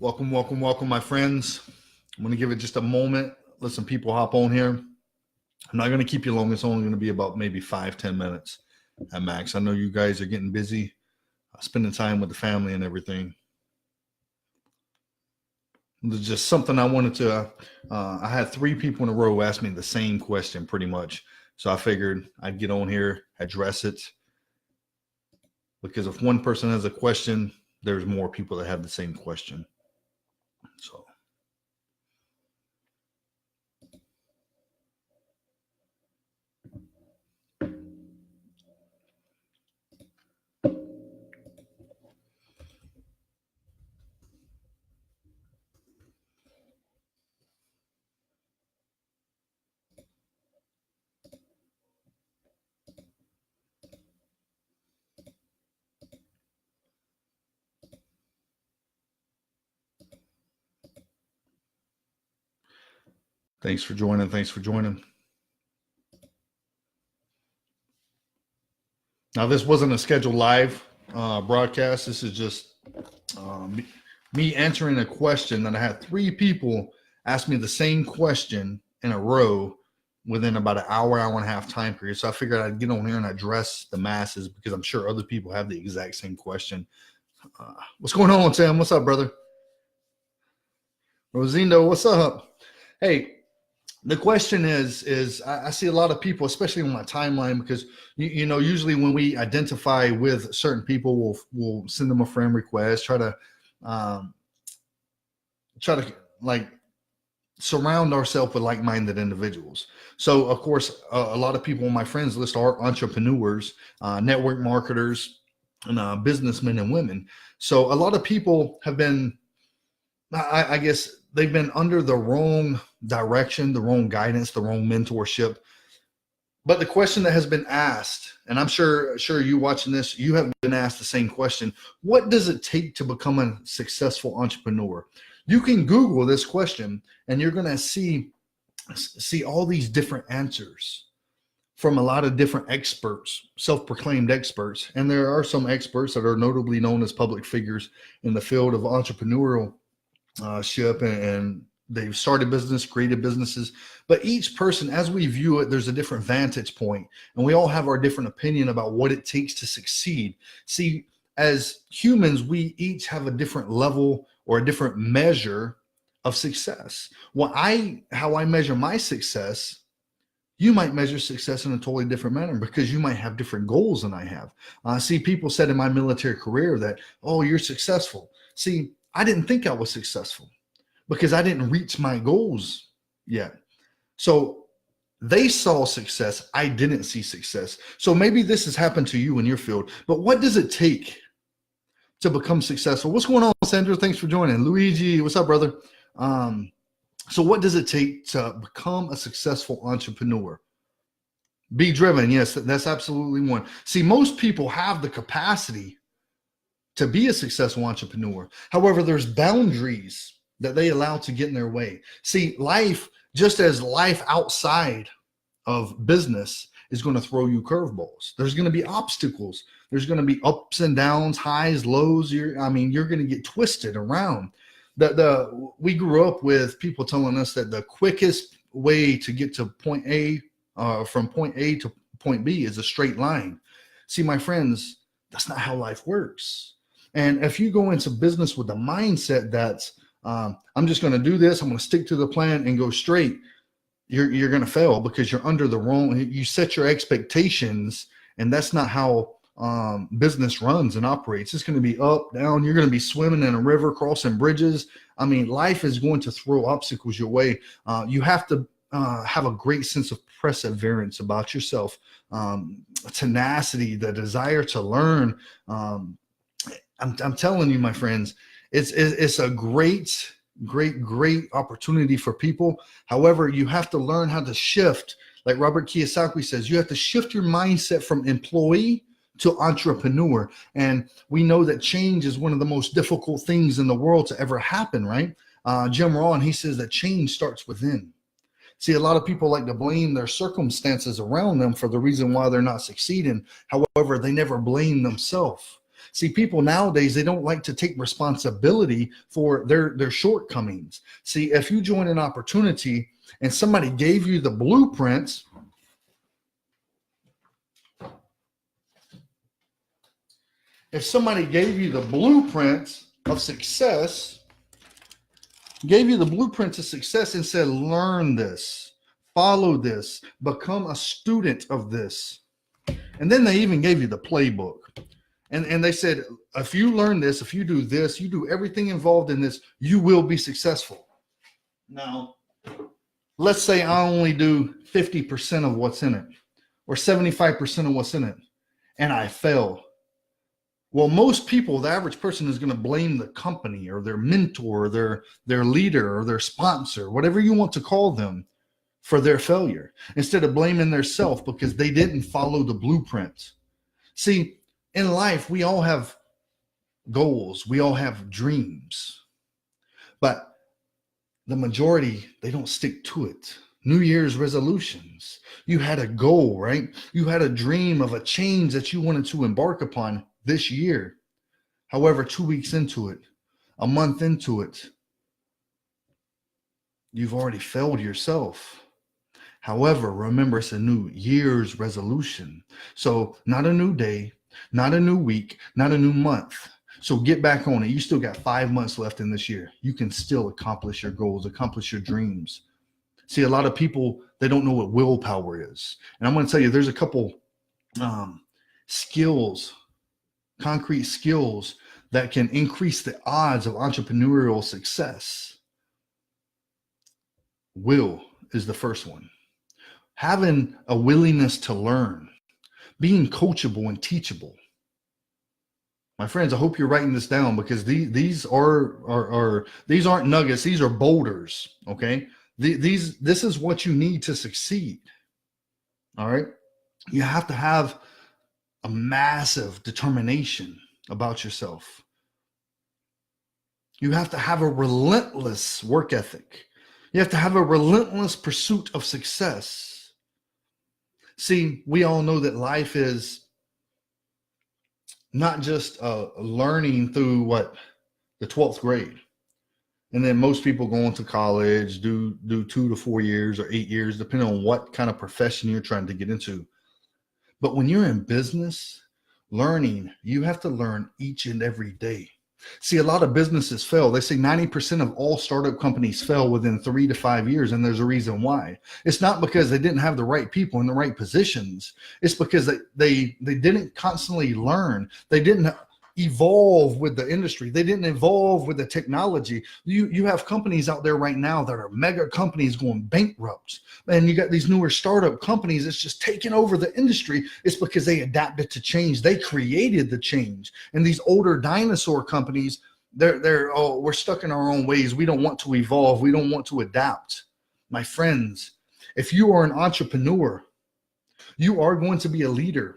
Welcome, welcome, welcome, my friends. I'm going to give it just a moment. Let some people hop on here. I'm not going to keep you long. It's only going to be about maybe 5-10 minutes at max. I know you guys are getting busy, spending time with the family and everything. There's just something I wanted to. I had 3 people in a row ask me the same question pretty much. So I figured I'd get on here, address it. Because if one person has a question, there's more people that have the same question. So. Thanks for joining. Thanks for joining. Now, this wasn't a scheduled live broadcast. This is just me answering a question that I had 3 people ask me the same question in a row within about an hour and a half time period. So I figured I'd get on here and address the masses because I'm sure other people have the exact same question. What's going on, Sam? What's up, brother? Rosindo, what's up? Hey, the question is I see a lot of people, especially on my timeline, because you know usually when we identify with certain people, we'll send them a friend request, try to like surround ourselves with like-minded individuals. So of course, a lot of people on my friends list are entrepreneurs, network marketers, and businessmen and women. So a lot of people have been, I guess, they've been under the wrong direction, the wrong guidance, the wrong mentorship. But the question that has been asked, and I'm sure you watching this, you have been asked the same question: what does it take to become a successful entrepreneur? You can Google this question, and you're going to see all these different answers from a lot of different experts, self-proclaimed experts. And there are some experts that are notably known as public figures in the field of entrepreneurship, and they've started business, created businesses. But each person, as we view it, there's a different vantage point, and we all have our different opinion about what it takes to succeed. See, as humans, we each have a different level or a different measure of success. How I measure my success, you might measure success in a totally different manner because you might have different goals than I have. See, people said in my military career that, oh, you're successful. See, I didn't think I was successful because I didn't reach my goals yet. So they saw success. I didn't see success. So maybe this has happened to you in your field, but what does it take to become successful? What's going on, Sandra? Thanks for joining. Luigi, what's up, brother? So what does it take to become a successful entrepreneur? Be driven. Yes, that's absolutely one. See, most people have the capacity to be a successful entrepreneur. However, there's boundaries that they allow to get in their way. See, life, just as life outside of business is going to throw you curveballs. There's going to be obstacles. There's going to be ups and downs, highs, lows. You're going to get twisted around. We grew up with people telling us that the quickest way to get to point A, from point A to point B, is a straight line. See, my friends, that's not how life works. And if you go into business with the mindset that I'm just going to do this, I'm going to stick to the plan and go straight, you're going to fail because you're under the wrong. You set your expectations, and that's not how business runs and operates. It's going to be up, down. You're going to be swimming in a river, crossing bridges. I mean, life is going to throw obstacles your way. You have to have a great sense of perseverance about yourself, tenacity, the desire to learn. I'm telling you, my friends, it's a great opportunity for people. However, you have to learn how to shift. Like Robert Kiyosaki says, you have to shift your mindset from employee to entrepreneur. And we know that change is one of the most difficult things in the world to ever happen, right? Jim Rohn, he says that change starts within. See, a lot of people like to blame their circumstances around them for the reason why they're not succeeding. However, they never blame themselves. See, people nowadays, they don't like to take responsibility for their shortcomings. See, if you join an opportunity and somebody gave you the blueprints, if somebody gave you the blueprints of success, and said, learn this, follow this, become a student of this. And then they even gave you the playbook. And they said, if you learn this, if you do this, you do everything involved in this, you will be successful. Now, let's say I only do 50% of what's in it, or 75% of what's in it, and I fail. Well, most people, the average person, is going to blame the company or their mentor, or their leader, or their sponsor, whatever you want to call them, for their failure, instead of blaming themselves because they didn't follow the blueprint. See, in life, we all have goals. We all have dreams. But the majority, they don't stick to it. New Year's resolutions. You had a goal, right? You had a dream of a change that you wanted to embark upon this year. However, 2 weeks into it, a month into it, you've already failed yourself. However, remember, it's a New Year's resolution. So not a new day, not a new week, not a new month. So get back on it. You still got 5 months left in this year. You can still accomplish your goals, accomplish your dreams. See, a lot of people, they don't know what willpower is. And I'm going to tell you, there's a couple skills, concrete skills that can increase the odds of entrepreneurial success. Will is the first one. Having a willingness to learn, being coachable and teachable. My friends, I hope you're writing this down, because these aren't nuggets. These are boulders. Okay, this is what you need to succeed. All right, you have to have a massive determination about yourself. You have to have a relentless work ethic. You have to have a relentless pursuit of success. See, we all know that life is not just learning through the 12th grade. And then most people go into college, do 2 to 4 years or 8 years, depending on what kind of profession you're trying to get into. But when you're in business, learning, you have to learn each and every day. See, a lot of businesses fail. They say 90% of all startup companies fail within 3 to 5 years, and there's a reason why. It's not because they didn't have the right people in the right positions. It's because they didn't constantly learn. They didn't evolve with the industry. They didn't evolve with the technology. You have companies out there right now that are mega companies going bankrupt, and you got these newer startup companies that's just taking over the industry. It's because they adapted to change. They created the change. And these older dinosaur companies, they're we're stuck in our own ways. We don't want to evolve. We don't want to adapt. My friends, if you are an entrepreneur, you are going to be a leader.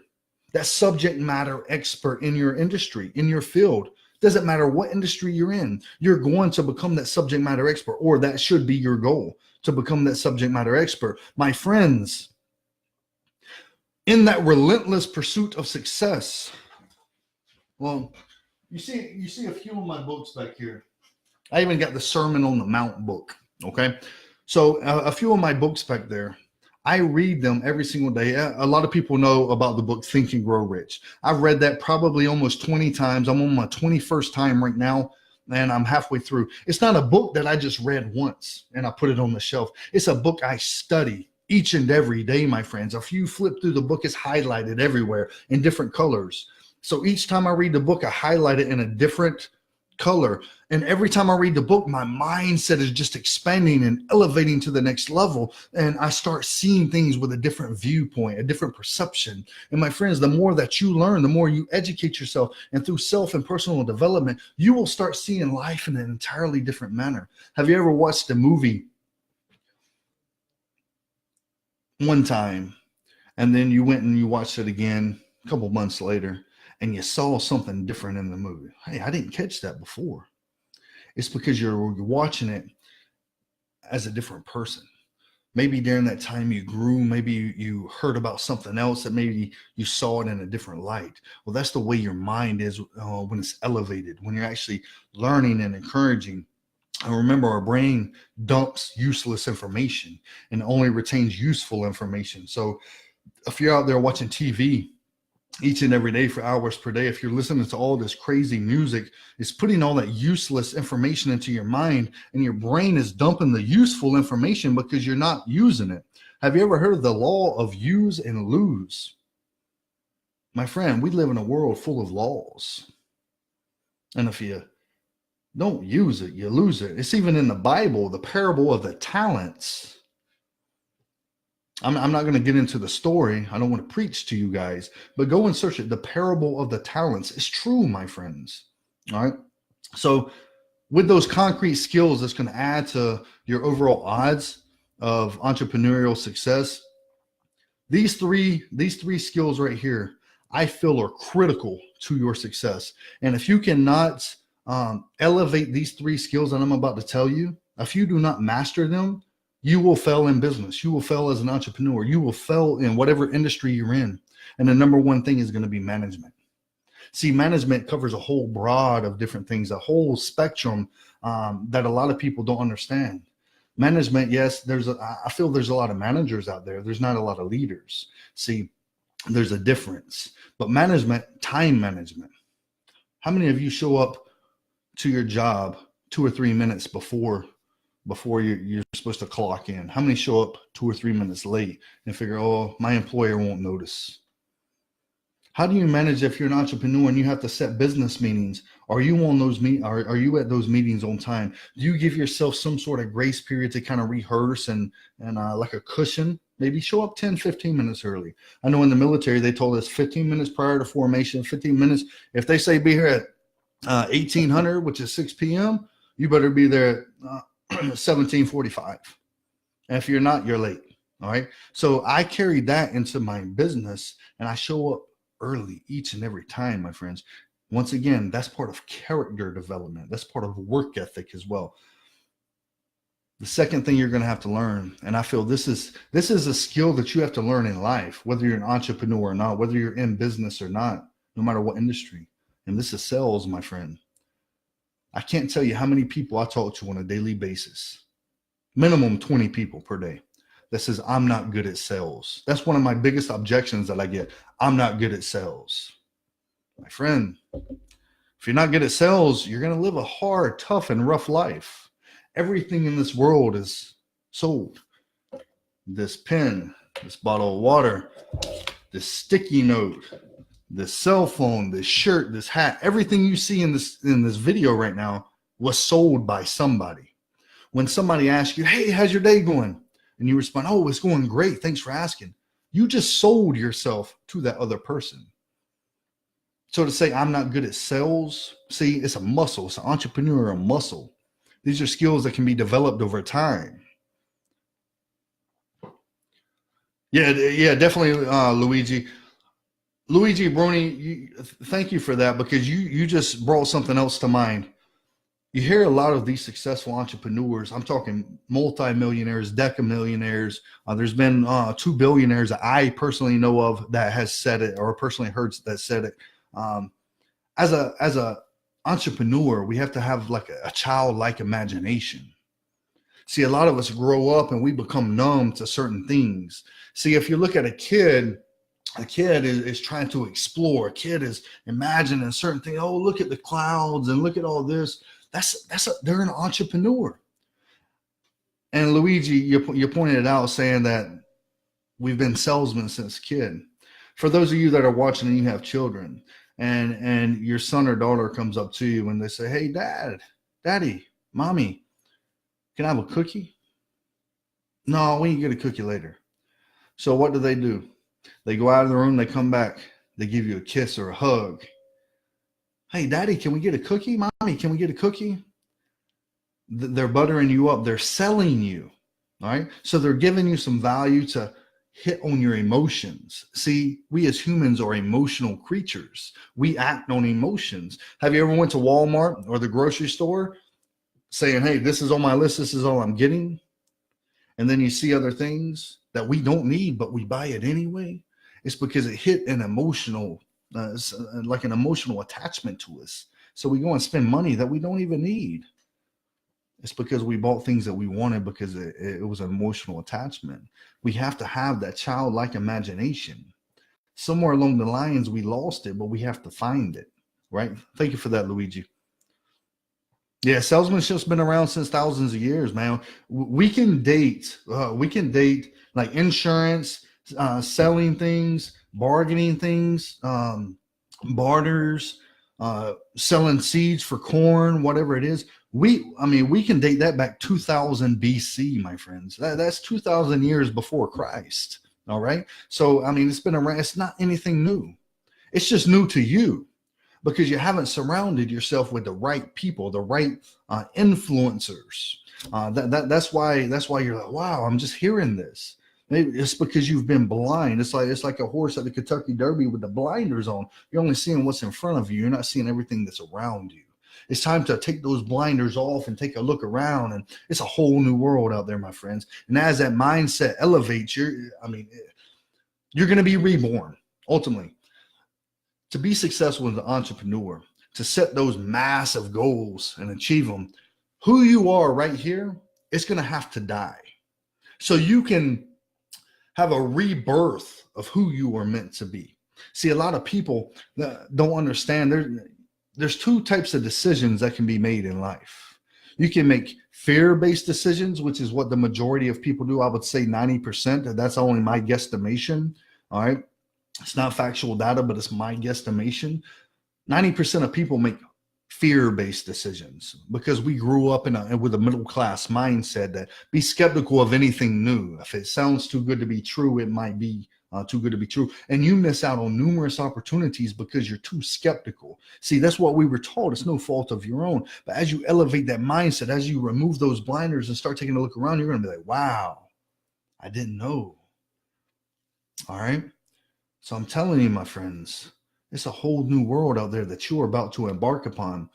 That subject matter expert in your industry, in your field. Doesn't matter what industry you're in, you're going to become that subject matter expert, or that should be your goal, to become that subject matter expert. My friends, in that relentless pursuit of success, well, you see a few of my books back here. I even got the Sermon on the Mount book, okay? So a few of my books back there, I read them every single day. A lot of people know about the book Think and Grow Rich. I've read that probably almost 20 times. I'm on my 21st time right now, and I'm halfway through. It's not a book that I just read once and I put it on the shelf. It's a book I study each and every day, my friends. If you flip through the book, it's highlighted everywhere in different colors. So each time I read the book, I highlight it in a different color. And every time I read the book, my mindset is just expanding and elevating to the next level. And I start seeing things with a different viewpoint, a different perception. And my friends, the more that you learn, the more you educate yourself, and through self and personal development, you will start seeing life in an entirely different manner. Have you ever watched a movie one time, and then you went and you watched it again a couple months later, and you saw something different in the movie? Hey, I didn't catch that before. It's because you're watching it as a different person. Maybe during that time you grew, maybe you heard about something else that maybe you saw it in a different light. Well, that's the way your mind is when it's elevated, when you're actually learning and encouraging. And remember, our brain dumps useless information and only retains useful information. So if you're out there watching TV each and every day for hours per day, if you're listening to all this crazy music, it's putting all that useless information into your mind, and your brain is dumping the useful information because you're not using it. Have you ever heard of the law of use and lose? My friend, we live in a world full of laws. And if you don't use it, you lose it. It's even in the Bible, the parable of the talents. I'm not going to get into the story. I don't want to preach to you guys, but go and search it. The parable of the talents is true, my friends. All right. So with those concrete skills, that's going to add to your overall odds of entrepreneurial success. These three skills right here, I feel, are critical to your success. And if you cannot elevate these three skills that I'm about to tell you, if you do not master them, you will fail in business. You will fail as an entrepreneur. You will fail in whatever industry you're in. And the number one thing is going to be management. See, management covers a whole broad of different things, a whole spectrum that a lot of people don't understand. Management, yes, I feel there's a lot of managers out there. There's not a lot of leaders. See, there's a difference. But management, time management. How many of you show up to your job 2 or 3 minutes before you're supposed to clock in? How many show up 2 or 3 minutes late and figure, oh, my employer won't notice? How do you manage if you're an entrepreneur and you have to set business meetings? Are you on those are you at those meetings on time? Do you give yourself some sort of grace period to kind of rehearse and like a cushion? Maybe show up 10, 15 minutes early. I know in the military, they told us 15 minutes prior to formation, 15 minutes. If they say be here at 1800, which is 6 p.m., you better be there at 1745. And if you're not, you're late. All right. So I carry that into my business, and I show up early each and every time, my friends. Once again, that's part of character development. That's part of work ethic as well. The second thing you're going to have to learn, and I feel this is a skill that you have to learn in life, whether you're an entrepreneur or not, whether you're in business or not, no matter what industry. And this is sales, my friend. I can't tell you how many people I talk to on a daily basis, minimum 20 people per day, that says, I'm not good at sales. That's one of my biggest objections that I get. I'm not good at sales. My friend, if you're not good at sales, you're going to live a hard, tough, and rough life. Everything in this world is sold. This pen, this bottle of water, this sticky note, this cell phone, this shirt, this hat, everything you see in this video right now was sold by somebody. When somebody asks you, hey, how's your day going? And you respond, oh, it's going great. Thanks for asking. You just sold yourself to that other person. So to say I'm not good at sales, see, it's a muscle. It's an entrepreneurial muscle. These are skills that can be developed over time. Yeah, definitely, Luigi. Luigi Bruni, thank you for that, because you just brought something else to mind. You hear a lot of these successful entrepreneurs. I'm talking multimillionaires, decamillionaires. There's been 2 billionaires that I personally know of that has said it, or personally heard that said it. As a entrepreneur, we have to have like a childlike imagination. See, a lot of us grow up and we become numb to certain things. See, if you look at a kid is trying to explore. A kid is imagining certain things. Oh, look at the clouds and look at all this. They're an entrepreneur. And Luigi, you pointed it out, saying that we've been salesmen since kid. For those of you that are watching and you have children, and your son or daughter comes up to you and they say, hey, daddy, mommy, can I have a cookie? No, we can get a cookie later. So what do? They go out of the room, they come back, they give you a kiss or a hug. Hey, daddy, can we get a cookie? Mommy, can we get a cookie? They're buttering you up. They're selling you. All right. So they're giving you some value to hit on your emotions. See, we as humans are emotional creatures. We act on emotions. Have you ever went to Walmart or the grocery store saying, hey, this is on my list, this is all I'm getting? and then you see other things that we don't need, but we buy it anyway, it's because it hit an emotional, like an emotional attachment to us. So we go and spend money that we don't even need. It's because we bought things that we wanted because it was an emotional attachment. We have to have that childlike imagination. Somewhere along the lines, we lost it, but we have to find it, right? Thank you for that, Luigi. Yeah, salesmanship's been around since thousands of years, man. We can date like insurance, selling things, bargaining things, barters, selling seeds for corn, whatever it is. We can date that back 2000 BC, my friends. That's 2000 years before Christ. All right. So, I mean, it's been around. It's not anything new. It's just new to you because you haven't surrounded yourself with the right people, the right influencers. That's why you're like, wow, I'm just hearing this. Maybe it's because you've been blind. It's like a horse at the Kentucky Derby with the blinders on. You're only seeing what's in front of you. You're not seeing everything that's around you. It's time to take those blinders off and take a look around. And it's a whole new world out there, my friends. And as that mindset elevates, you're going to be reborn ultimately. To be successful as an entrepreneur, to set those massive goals and achieve them, who you are right here, it's going to have to die. So you can have a rebirth of who you are meant to be. See, a lot of people don't understand there's two types of decisions that can be made in life. You can make fear-based decisions, which is what the majority of people do. I would say 90%. That's only my guesstimation. All right. It's not factual data, but it's my guesstimation. 90% of people make fear-based decisions because we grew up with a middle-class mindset that be skeptical of anything new. If it sounds too good to be true, it might be too good to be true. And you miss out on numerous opportunities because you're too skeptical. See, that's what we were taught. It's no fault of your own. But as you elevate that mindset, as you remove those blinders and start taking a look around, you're going to be like, wow, I didn't know. All right. So I'm telling you, my friends, it's a whole new world out there that you are about to embark upon.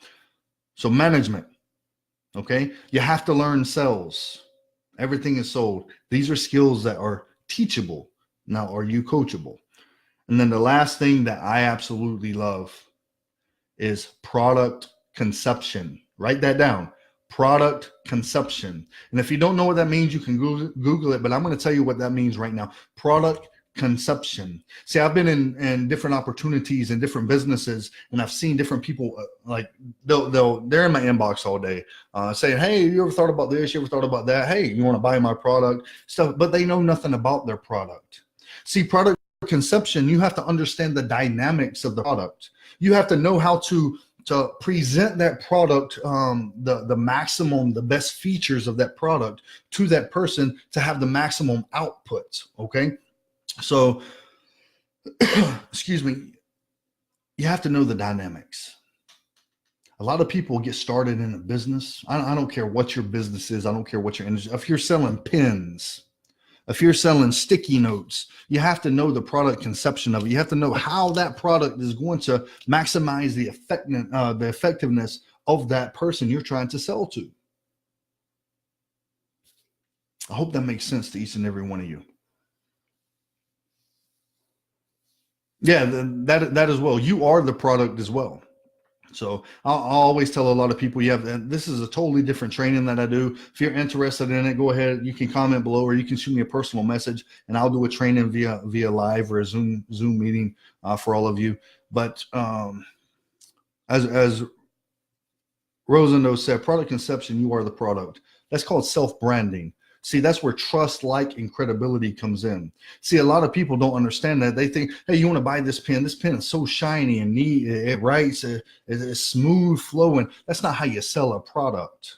So management, okay? You have to learn sales. Everything is sold. These are skills that are teachable. Now, are you coachable? And then the last thing that I absolutely love is product conception. Write that down. Product conception. And if you don't know what that means, you can Google it, but I'm going to tell you what that means right now. Product conception. See, I've been in different opportunities and different businesses, and I've seen different people like they're in my inbox all day saying, hey, you ever thought about this? You ever thought about that? Hey, you want to buy my product? Stuff, but they know nothing about their product. See, product conception, you have to understand the dynamics of the product. You have to know how to present that product, the maximum, the best features of that product to that person to have the maximum output. Okay. So, excuse me, you have to know the dynamics. A lot of people get started in a business. I don't care what your business is. I don't care what your industry. If you're selling pens, if you're selling sticky notes, you have to know the product conception of it. You have to know how that product is going to maximize the effectiveness of that person you're trying to sell to. I hope that makes sense to each and every one of you. Yeah, that as well. You are the product as well. So I'll always tell a lot of people, this is a totally different training that I do. If you're interested in it, go ahead. You can comment below, or you can shoot me a personal message, and I'll do a training via live or a Zoom meeting for all of you. But as Rosendo said, product conception, you are the product. That's called self-branding. See, that's where trust, like, and credibility comes in. See, a lot of people don't understand that. They think, hey, you want to buy this pen? This pen is so shiny and neat. It writes, it's smooth flowing. That's not how you sell a product.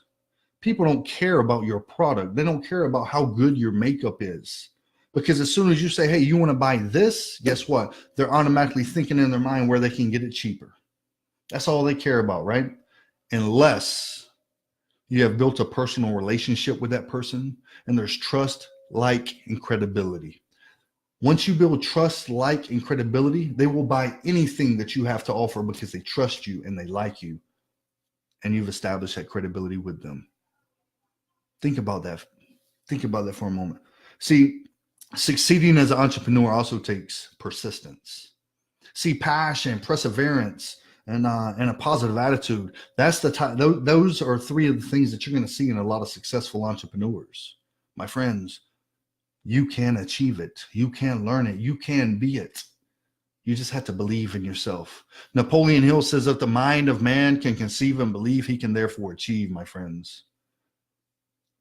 People don't care about your product. They don't care about how good your makeup is. Because as soon as you say, hey, you want to buy this? Guess what? They're automatically thinking in their mind where they can get it cheaper. That's all they care about, right? Unless you have built a personal relationship with that person, and there's trust, like, and credibility. Once you build trust, like, and credibility, they will buy anything that you have to offer because they trust you and they like you, and you've established that credibility with them. Think about that. Think about that for a moment. See, succeeding as an entrepreneur also takes persistence. See, passion, perseverance, and a positive attitude. That's the type. Those are three of the things that you're going to see in a lot of successful entrepreneurs. My friends, you can achieve it. You can learn it. You can be it. You just have to believe in yourself. Napoleon Hill says that the mind of man can conceive and believe, he can therefore achieve, my friends.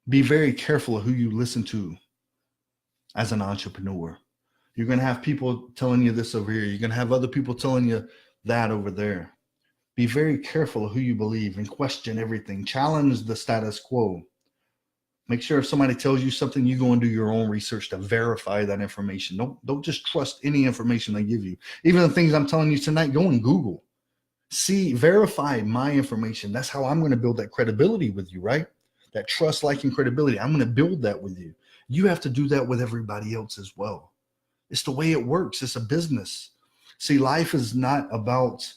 Be very careful of who you listen to as an entrepreneur. You're going to have people telling you this over here. You're going to have other people telling you that over there. Be very careful of who you believe and question everything. Challenge the status quo. Make sure if somebody tells you something, you go and do your own research to verify that information. Don't just trust any information they give you. Even the things I'm telling you tonight, go and Google. See, verify my information. That's how I'm going to build that credibility with you, right? That trust, like, and credibility. I'm going to build that with you. You have to do that with everybody else as well. It's the way it works. It's a business. See, life is not about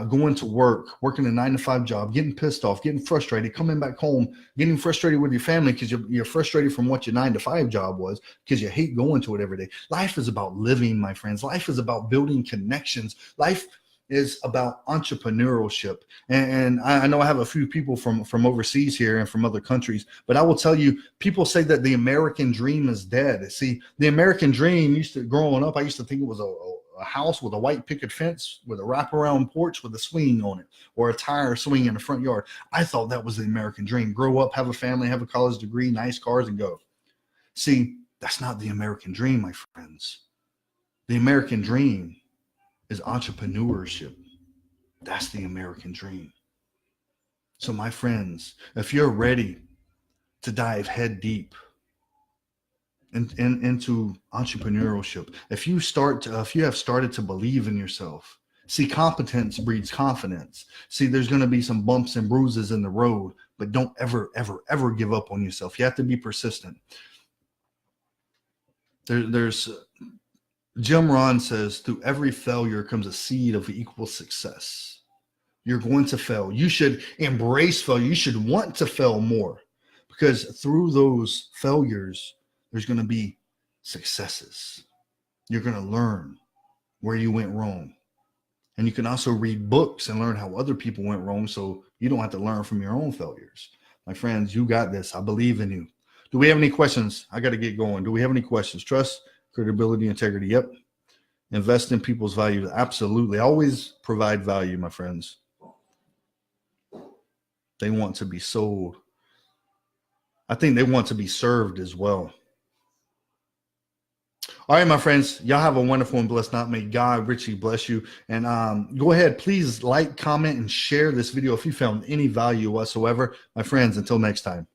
going to work, working a 9-to-5 job, getting pissed off, getting frustrated, coming back home, getting frustrated with your family because you're frustrated from what your 9-to-5 job was because you hate going to it every day. Life is about living, my friends. Life is about building connections. Life is about entrepreneurship. And I know I have a few people from overseas here and from other countries, but I will tell you, people say that the American dream is dead. See, the American dream growing up, I used to think it was a house with a white picket fence with a wraparound porch with a swing on it, or a tire swing in the front yard. I thought that was the American dream. Grow up, have a family, have a college degree, nice cars, and go. See, that's not the American dream, my friends. The American dream is entrepreneurship. That's the American dream. So, my friends, if you're ready to dive head deep into entrepreneurship, if you have started to believe in yourself, see, competence breeds confidence. See, there's going to be some bumps and bruises in the road, but don't ever, ever, ever give up on yourself. You have to be persistent. There's Jim Rohn says, through every failure comes a seed of equal success. You're going to fail. You should embrace failure. You should want to fail more, because through those failures, there's going to be successes. You're going to learn where you went wrong. And you can also read books and learn how other people went wrong, so you don't have to learn from your own failures. My friends, you got this. I believe in you. Do we have any questions? I got to get going. Do we have any questions? Trust, credibility, integrity. Yep. Invest in people's values. Absolutely. Always provide value, my friends. They want to be sold. I think they want to be served as well. All right, my friends, y'all have a wonderful and blessed night. May God richly bless you. And go ahead, please like, comment, and share this video if you found any value whatsoever. My friends, until next time.